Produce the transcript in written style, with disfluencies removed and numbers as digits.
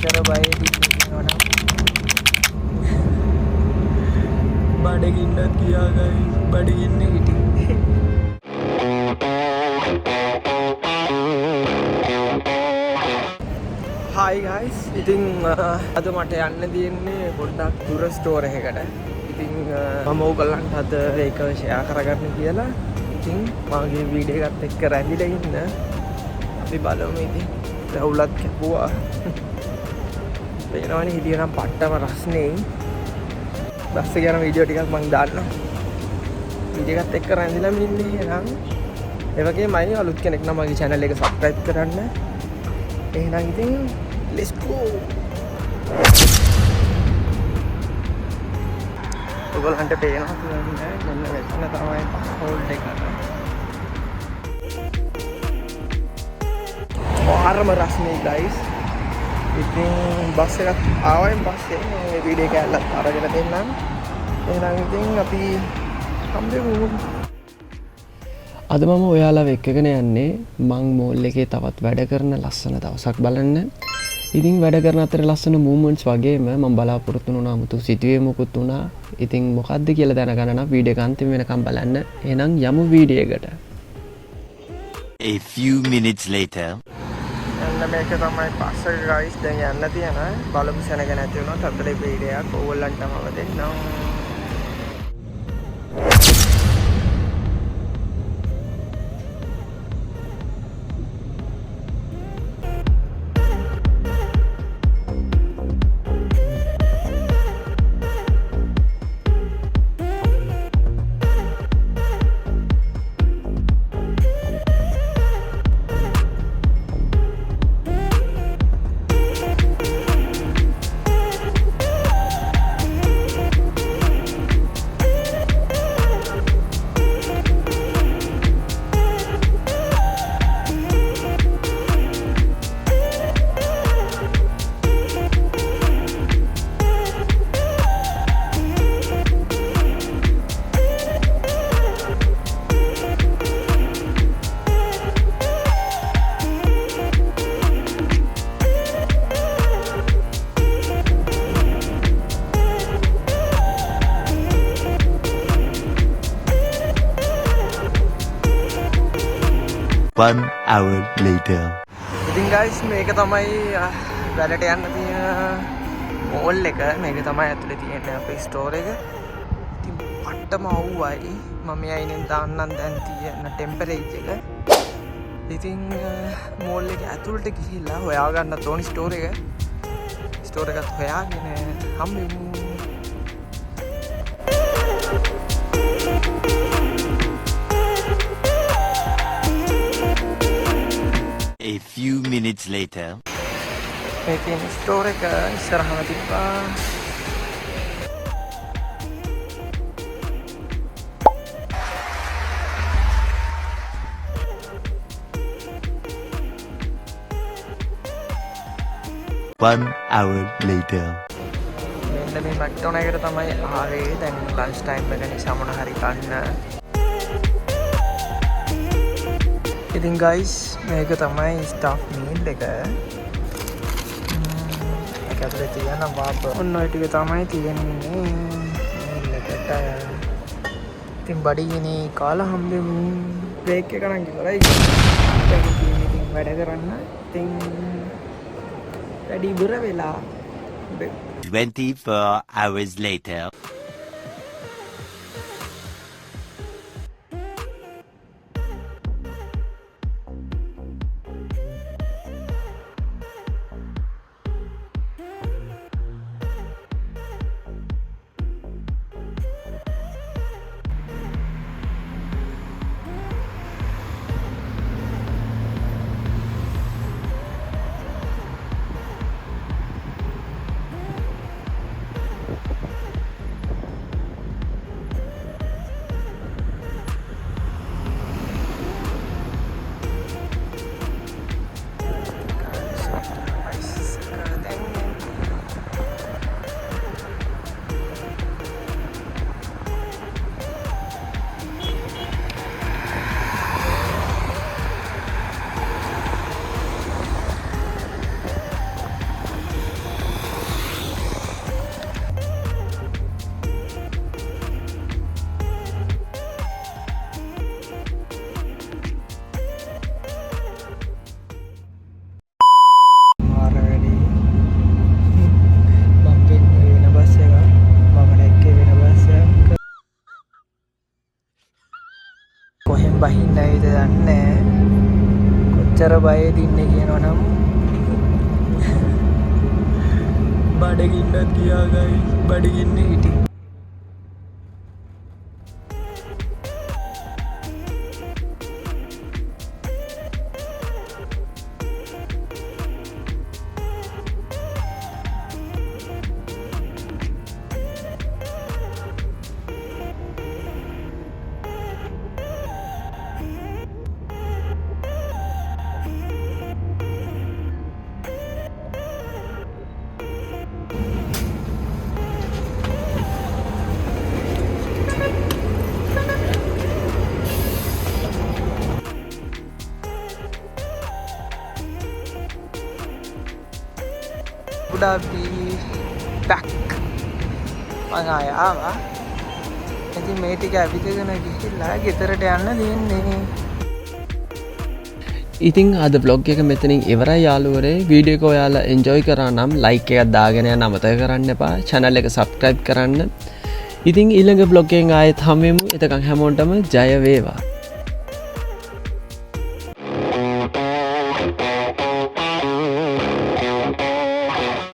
මෙච්චර බය දිනනවනම් බඩගින්නත් ගියා ගයිස් බඩගින්න හිටියේ Hi guys ඉතින් අද මට යන්න තියෙන්නේ පොඩ්ඩක් දුර ස්ටෝර් එකකට ඉතින් මම ඕගොල්ලන්ට අද ඒක ෂෙයා කරගන්න කියලා ඉතින් මාගේ වීඩියෝ එකත් එක්ක රැඳිලා ඉන්න අපි බලමු ඉතින් රවුලත් කැපුවා වෙනවනේ හිටිය නම් පට්ටම රස්නේ බස් එක යන වීඩියෝ ටිකක් මම දාන්නම් වීඩියෝ එකත් එක්ක රැඳිලා ඉන්නේ එහෙනම් ඒ වගේමයි අලුත් කෙනෙක් නම් මගේ channel එක subscribe කරන්න එහෙනම් ඉතින් let's go ඔයගොල්ලන්ට පේනවා කියන්නේ මෙන්න මෙතන තමයි හෝල්ඩ් එක ආරම රස්නේ guys ඉතින් බස් එකක් ආවයින් පස්සේ මේ වීඩියෝ එක ඇල්ලත් අරගෙන දෙන්නම් එහෙනම් ඉතින් අපි හම්බෙමු අද මම ඔයාලා එක්කගෙන යන්නේ මං මෝල් එකේ තවත් වැඩ කරන ලස්සන දවසක් බලන්න. ඉතින් වැඩ කරන අතර ලස්සන මූවමන්ට්ස් වගේම මම බලාපොරොත්තු වුණා 아무තු සිටුවේ මොකුත් වුණා. ඉතින් මොකද්ද කියලා දැනගන්න නම් වීඩියෝ එක අන්තිම වෙනකම් බලන්න. එහෙනම් යමු වීඩියෝ එකට. A few minutes later. යන්න මේක තමයි පස්ස එක guys දැන් යන්න තියෙන බලමු සෙනග නැති වුණොත් අතලේ වීඩියෝ එකක් ඕගොල්ලන්ටම දෙන්නම්. One hour later. ඉතින් guys මේක තමයි වැඩට යන්න තියෙන මෝල් එක මේක තමයි ඇතුලේ තියෙන අපේ ස්ටෝර් එක. ඉතින් පට්ටම අවුවයි මම යයිනෙන් දාන්නම් දැන් තියෙන ටෙම්පරේචර් එක. ඉතින් මෝල් එක ඇතුළට ගිහිල්ලා හොයාගන්න ඕනි ස්ටෝර් එක. ස්ටෝර් එකත් හොයාගෙන හම්බෙමු. A few minutes later. මේකේ ස්ටෝර් එක ඉස්සරහම තිබ්බා. One hour later. මෙන්න මේ මැක්ඩොනල්ඩ් එකට තමයි ආවේ දැන් ලන්ච් ටයිම් එක නිසා මොන හරි කන්න. ඉතින් guys මේක තමයි ස්ටාෆ් මීල් එක. ඒක ඇතුලේ තියෙන වාප ඔන්න ඔය ටික තමයි තියෙන්නේ මීල් එකට. ඉතින් බඩගිනි කාලා හම්බෙමු. බ්‍රේක් එක නම් ඉවරයි. දැන් ඉතින් වැඩ කරන්න. ඉතින් වැඩි ඉවර වෙලා 24 hours later. එච්චර බයද ඉන්නේ කියනවා නම් බඩගින්නත් ගියා ගයිස් බඩගින්න හිටියේ අපි බැක් මං ආවා ඉතින් මේ ටික ඇවිදගෙන ගිහිල්ලා ගෙදරට යන්න දෙන්නේ ඉතින් අද බ්ලොග් එක මෙතනින් ඉවරයි යාළුවනේ වීඩියෝ එක ඔයාලා එන්ජොයි කරා නම් ලයික් එකක් දාගෙන යන්න අමතක කරන්න එපා channel එක subscribe කරන්න ඉතින් ඊළඟ බ්ලොග් එකෙන් ආයෙත් හමු වෙමු එතකන් හැමෝටම ජය වේවා